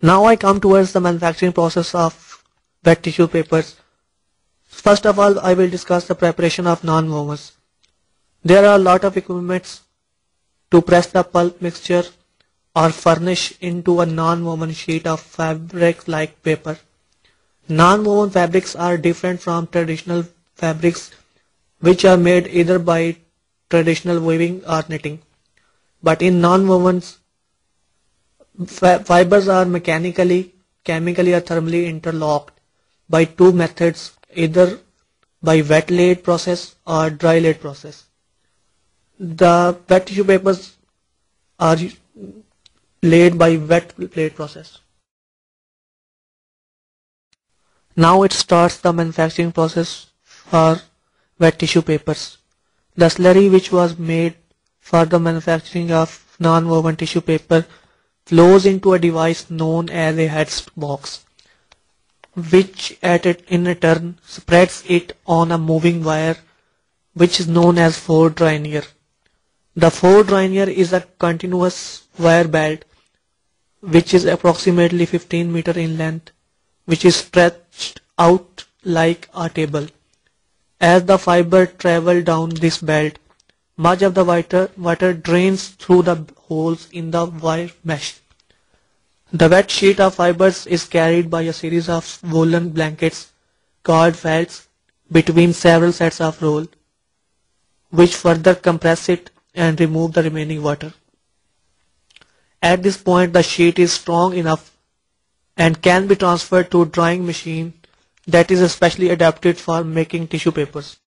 Now I come towards the manufacturing process of wet tissue papers. First of all, I will discuss the preparation of non-wovens. There are a lot of equipments to press the pulp mixture or furnish into a non-woven sheet of fabric like paper. Non-woven fabrics are different from traditional fabrics which are made either by traditional weaving or knitting. But in non-wovens, fibers are mechanically, chemically or thermally interlocked by two methods, either by wet laid process or dry laid process. The wet tissue papers are laid by wet laid process. Now it starts the manufacturing process for wet tissue papers. The slurry which was made for the manufacturing of non-woven tissue paper flows into a device known as a head box, which in turn spreads it on a moving wire which is known as Ford Rainier. The Ford Rainier is a continuous wire belt which is approximately 15 meters in length, which is stretched out like a table. As the fiber travel down this belt, much of the water drains through the holes in the wire mesh. The wet sheet of fibers is carried by a series of woolen blankets called felts between several sets of roll, which further compress it and remove the remaining water. At this point, the sheet is strong enough and can be transferred to a drying machine that is especially adapted for making tissue papers.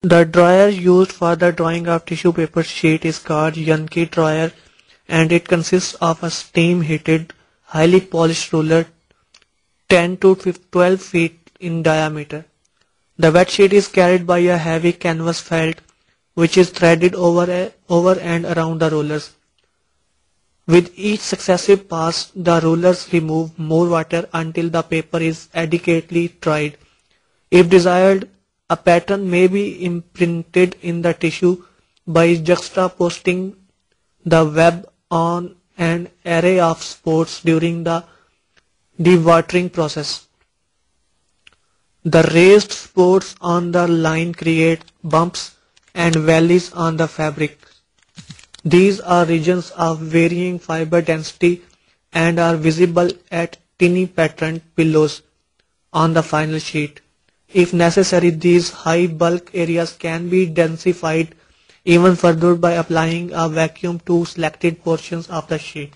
The dryer used for the drying of tissue paper sheet is called Yankee dryer, and it consists of a steam-heated, highly polished roller 10 to 12 feet in diameter. The wet sheet is carried by a heavy canvas felt which is threaded over and around the rollers. With each successive pass, the rollers remove more water until the paper is adequately dried. If desired, a pattern may be imprinted in the tissue by juxtaposing the web on an array of spots during the dewatering process. The raised spots on the line create bumps and valleys on the fabric. These are regions of varying fiber density and are visible at tiny patterned pillows on the final sheet. If necessary, these high bulk areas can be densified even further by applying a vacuum to selected portions of the sheet.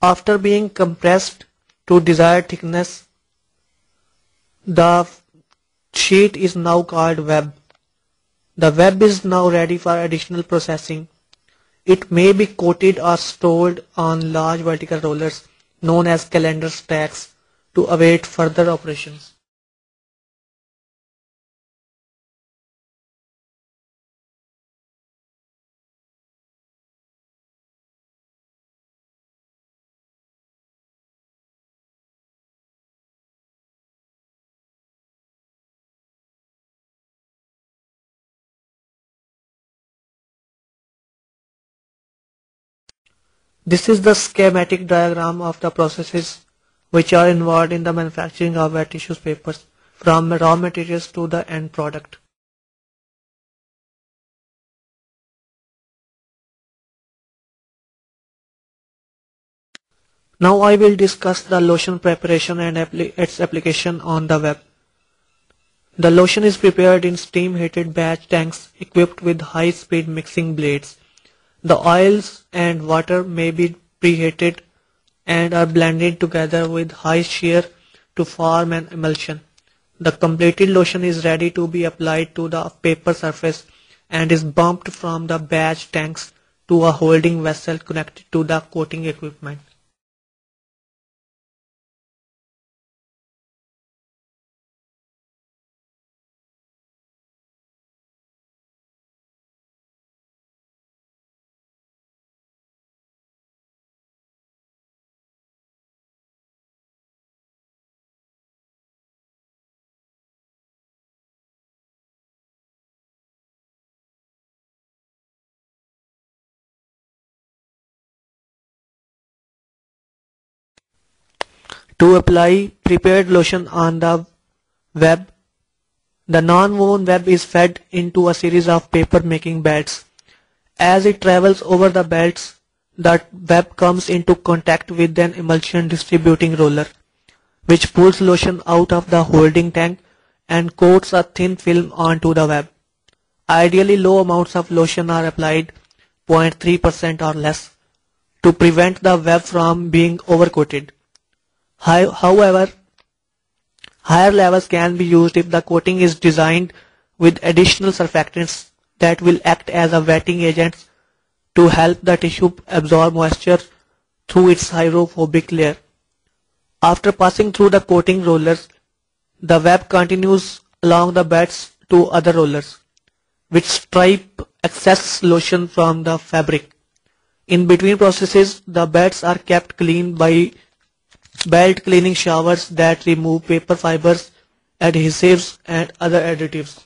After being compressed to desired thickness, the sheet is now called web. The web is now ready for additional processing. It may be coated or stored on large vertical rollers known as calendar stacks to await further operations. This is the schematic diagram of the processes which are involved in the manufacturing of wet tissue papers from raw materials to the end product. Now I will discuss the lotion preparation and its application on the web. The lotion is prepared in steam-heated batch tanks equipped with high-speed mixing blades. The oils and water may be preheated and are blended together with high shear to form an emulsion. The completed lotion is ready to be applied to the paper surface and is bumped from the batch tanks to a holding vessel connected to the coating equipment. To apply prepared lotion on the web, the non-woven web is fed into a series of paper-making belts. As it travels over the belts, the web comes into contact with an emulsion distributing roller, which pulls lotion out of the holding tank and coats a thin film onto the web. Ideally, low amounts of lotion are applied, 0.3% or less, to prevent the web from being overcoated. However, higher levels can be used if the coating is designed with additional surfactants that will act as a wetting agent to help the tissue absorb moisture through its hydrophobic layer. After passing through the coating rollers, the web continues along the beds to other rollers, which stripe excess lotion from the fabric. In between processes, the beds are kept clean by belt cleaning showers that remove paper fibers, adhesives, and other additives.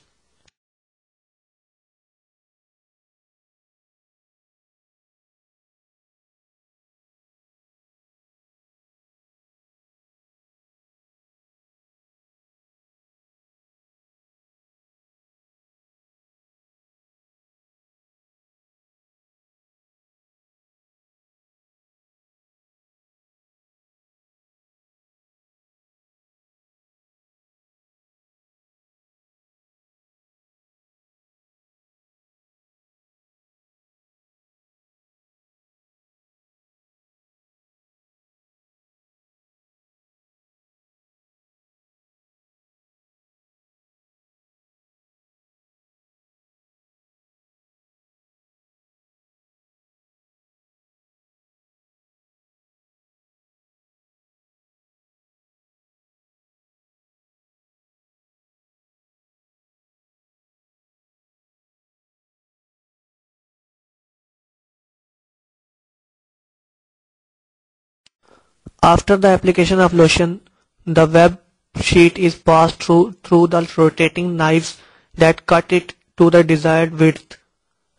After the application of lotion, the web sheet is passed through the rotating knives that cut it to the desired width.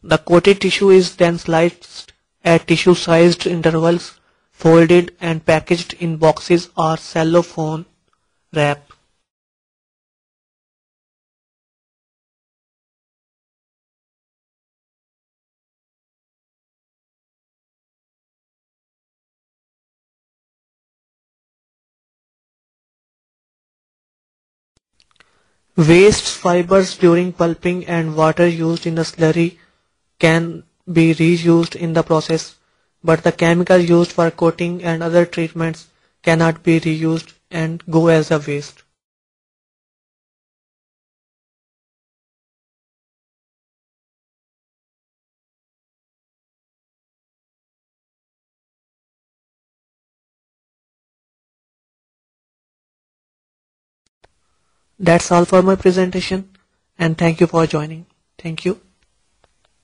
The coated tissue is then sliced at tissue-sized intervals, folded and packaged in boxes or cellophane wrap. Waste fibers during pulping and water used in the slurry can be reused in the process, but the chemicals used for coating and other treatments cannot be reused and go as a waste. That's all for my presentation, and thank you for joining. Thank you.